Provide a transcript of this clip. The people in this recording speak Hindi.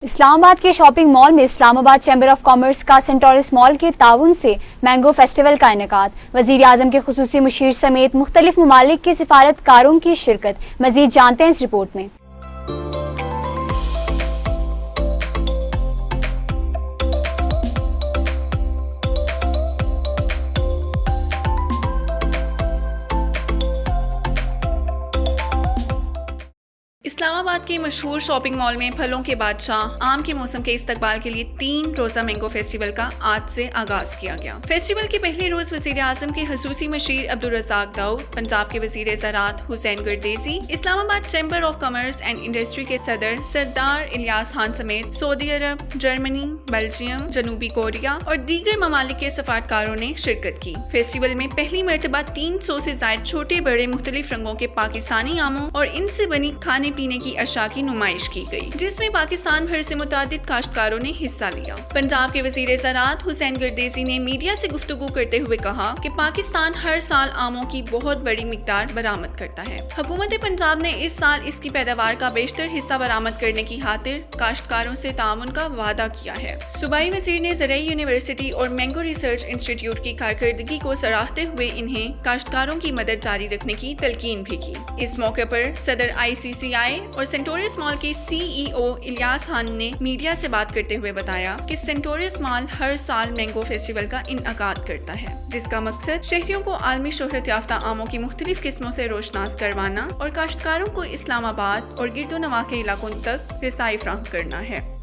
इस्लामाबाद के शॉपिंग मॉल में इस्लामाबाद चैम्बर ऑफ कॉमर्स का सेंटोरस मॉल के ताउन से मैंगो फेस्टिवल का इनेकाद। वजीर आजम के खुसूसी मुशीर समेत मुख्तलिफ ममालिक के सिफारतकारों की शिरकत। मजीद जानते हैं इस रिपोर्ट में। इस्लामाबाद के मशहूर शॉपिंग मॉल में फलों के बादशाह आम के मौसम के इस्तकबाल के लिए 3 रोज़ा मैंगो फेस्टिवल का आज से आगाज किया गया। फेस्टिवल के पहले रोज वजीर आजम के खसूसी मशीर अब्दुल रज़ाक दाऊद, पंजाब के वजीर ज़राअत Hussain Gardezi, Islamabad chamber of commerce and industry के सदर सरदार इलियास खान समेत सऊदी अरब, जर्मनी, बेल्जियम, जनूबी कोरिया और दीगर ममालिक के सफारतकारों ने शिरकत की। फेस्टिवल में पहली मरतबा 300 से ज्यादा छोटे बड़े मुख्तलिफ रंगों के पाकिस्तानी आमों और इनसे बनी खाने पीने की अशा की नुमाइश की गई, जिसमें पाकिस्तान भर से मुतादिद काश्तकारों ने हिस्सा लिया। पंजाब के वजीर ज़राअत हुसैन गर्देसी ने मीडिया से गुफ्तगू करते हुए कहा कि पाकिस्तान हर साल आमों की बहुत बड़ी मिकदार बरामद करता है। हुकूमत पंजाब ने इस साल इसकी पैदावार का बेशतर हिस्सा बरामद करने की खातिर काश्तकारों से ताउन का वादा किया है। सूबाई वजीर ने ज़रई यूनिवर्सिटी और मैंगो रिसर्च इंस्टीट्यूट की कारकर्दगी को सराहते हुए इन्हें काश्तकारों की मदद जारी रखने की तलकीन भी की। इस मौके पर सदर ICCI और सेंटोरस मॉल के CEO इलियास खान ने मीडिया से बात करते हुए बताया कि सेंटोरस मॉल हर साल मैंगो फेस्टिवल का इनअकाद करता है, जिसका मकसद शहरियों को आलमी शोहरत याफ्ता आमों की मुख्तलिफ किस्मों से रोशनास करवाना और काश्तकारों को इस्लामाबाद और गिरदो नवाह के इलाकों तक रसाई फराहम करना है।